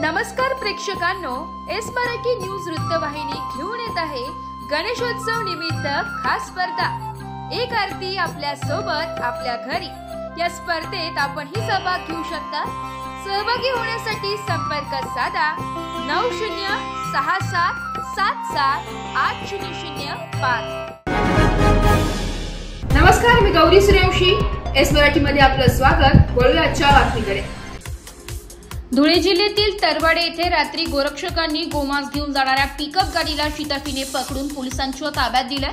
नमस्कार प्रेक्षकांनो, S Marathi news वृत्तवाहिनी घेऊन येत आहे गणेशोत्सव निमित्त खास स्पर्धा एक आरती आपल्या सोबत आपल्या घरी। या स्पर्धेत आपण ही सहभाग घेऊ शकता। सहभागी होण्यासाठी संपर्क साधा 9067778005। नमस्कार, मी गौरी सूर्यवंशी, एस मराठी मध्ये आपलं स्वागत। वळूया आजच्या बातमीकडे। धुळे जिल्ह्यातील तरवाडे येथे रात्री गोरक्षकांनी गोमांस घेऊन जाणाऱ्या पिकअप गाडीला शिताफीने पकडून पोलिसांच्या ताब्यात दिलं।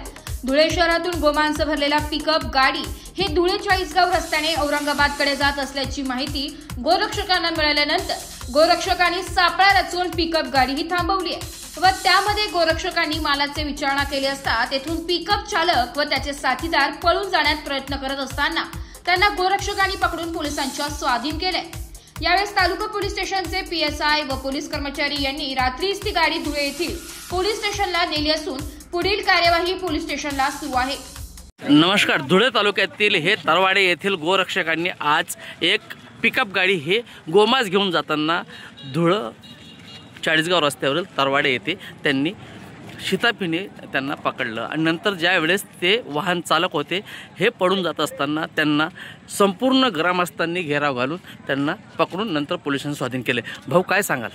धुळे शहरातून गोमांस भरलेला पिकअप गाडी हे धुळे चाळीसगाव रस्त्याने औरंगाबादकडे जात असल्याची माहिती गोरक्षकांना मिळाल्यानंतर गोरक्षकांनी सापळा रचून पिकअप गाडी ही थांबवली आहे व त्यामध्ये गोरक्षकांनी मालाचे विचारणा केली असता तेथून पिकअप चालक व त्याचे साथीदार पळून जाण्यात प्रयत्न करत असताना त्यांना गोरक्षकांनी पकडून पोलिसांच्या स्वाधीन केले। यावेळेस तालुका पोलीस स्टेशनचे पीएसआय व पोलीस कर्मचारी यांनी रात्रीच ती गाडी धुळे येथील पोलीस स्टेशनला नेली असून पुढील कार्यवाही पोलीस स्टेशनला सुरू आहे। नमस्कार, धुळे तालुक्यातील हे तरवाडे येथील गोरक्षकांनी आज एक पिकअप गाडी हे गोमांस घेऊन जाताना धुळे चाळीसगाव रस्त्यावरील तरवाडे येथे त्यांनी शिताफीने त्यांना पकडलं आणि नंतर ज्या वेळेस ते वाहन चालक होते हे पडून जात असताना त्यांना संपूर्ण ग्रामस्थांनी घेराव घालून त्यांना पकडून नंतर पोलिसांनी स्वाधीन केले। भाऊ, काय सांगाल?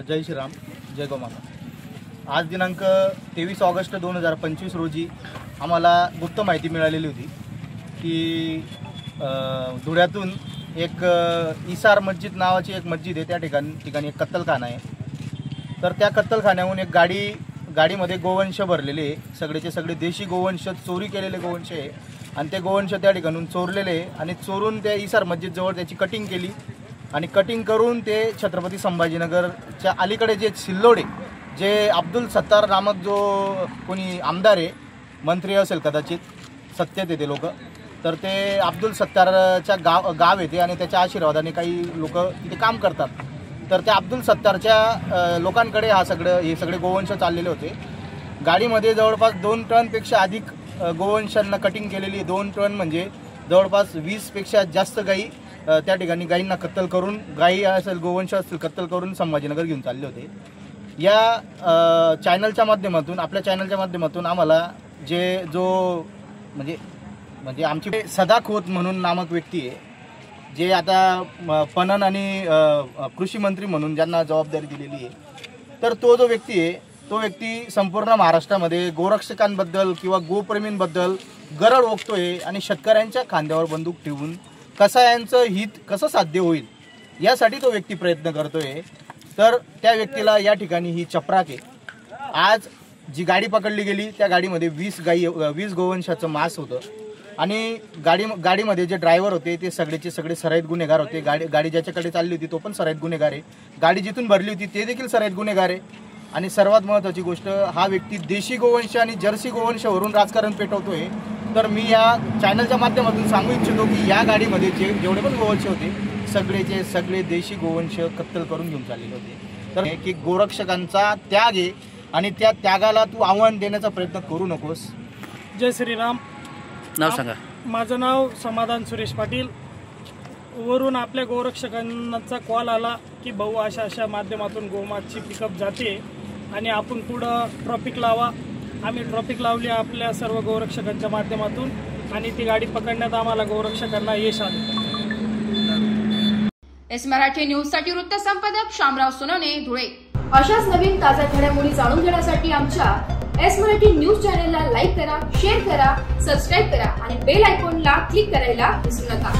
जय श्रीराम, जय गोमाता। आज दिनांक 23 ऑगस्ट 2025 रोजी आम्हाला गुप्त माहिती मिळालेली होती की धुळ्यातून एक इसार मस्जिद नावाची एक मस्जिद आहे, त्या ठिकाणी एक कत्तलखाना आहे। तर त्या कत्तलखान्याहून एक गाडीमध्ये गोवंश भरलेले, सगळेचे सगळे देशी गोवंश, चोरी केलेले गोवंश आहे आणि ते गोवंश त्या ठिकाणून चोरलेले आणि चोरून त्या इसार मस्जिदजवळ त्याची कटिंग केली आणि कटिंग करून ते छत्रपती संभाजीनगरच्या अलीकडे जे सिल्लोडे, जे अब्दुल सत्तार नामक जो कोणी आमदार आहे, मंत्री असेल कदाचित, सत्तेत येते लोक, तर ते अब्दुल सत्तारच्या गाव येते आणि त्याच्या आशीर्वादाने काही लोक तिथे काम करतात। तर त्या अब्दुल सत्तारच्या लोकांकडे हे सगळे गोवंश चाललेले होते। गाडीमध्ये जवळपास 2 टनपेक्षा अधिक गोवंशांना कटिंग केलेली, 2 टन म्हणजे जवळपास 20पेक्षा जास्त गायी त्या ठिकाणी गायींना कत्तल करून, गायी असेल गोवंश असतील कत्तल करून संभाजीनगर घेऊन चालले होते। या चॅनलच्या माध्यमातून, आपल्या चॅनलच्या माध्यमातून आम्हाला जो म्हणजे आमची सदाखोत म्हणून नामक व्यक्ती आहे, जे आता पणन आणि कृषी मंत्री म्हणून ज्यांना जबाबदारी दिलेली आहे, तर तो जो व्यक्ती आहे, तो व्यक्ती संपूर्ण महाराष्ट्रामध्ये गोरक्षकांबद्दल किंवा गोप्रेमींबद्दल गरळ ओकतोय आणि शेतकऱ्यांच्या खांद्यावर बंदूक ठेवून कसायांचं हित कसं साध्य होईल यासाठी तो व्यक्ती प्रयत्न करतोय। तर त्या व्यक्तीला या ठिकाणी ही चपराक आहे। आज जी गाडी पकडली गेली त्या गाडीमध्ये 20 गोवंशाचं मांस होतं आणि गाडीमध्ये जे ड्रायव्हर होते ते सगळेचे सगळे सराईत गुन्हेगार होते। गाडी ज्याच्याकडे चालली होती तो पण सराईत गुन्हेगार आहे, गाडी जिथून भरली होती ते देखील सराईत गुन्हेगार आहे। आणि सर्वात महत्त्वाची गोष्ट, हा व्यक्ती देशी गोवंश आणि जर्सी गोवंशावरून राजकारण पेटवतोय। तर मी या चॅनलच्या माध्यमातून सांगू इच्छितो की या गाडीमध्ये जेवढे पण गोवंश होते सगळेचे सगळे देशी गोवंश कत्तल करून घेऊन चाललेले होते। तर की गोरक्षकांचा त्याग आहे आणि त्या त्यागाला तू आव्हान देण्याचा प्रयत्न करू नकोस। जय श्रीराम। नाव सांगा? माझं नाव समाधान सुरेश पाटील। वरून आपल्या गोरक्षकांचा कॉल आला की भाऊ अशा माध्यमातून गोमांसची पिकअप जाते आणि आपण पुढं ट्रॉफिक लावा। आम्ही ट्रॉफिक लावली आपल्या सर्व गोरक्षकांच्या माध्यमातून आणि ती गाडी पकडण्यात आम्हाला गोरक्षकांना यश आलं। एस मराठी न्यूज साठी वृत्त संपादक शामराव सोनवणे, धुळे। अशाच नवीन ताज्या घडामोडी जाणून घेण्यासाठी आमच्या एस मराठी न्यूज चॅनलला लाईक करा, शेअर करा, सबस्क्राईब करा आणि बेल आयकॉनला क्लिक करायला विसरू नका।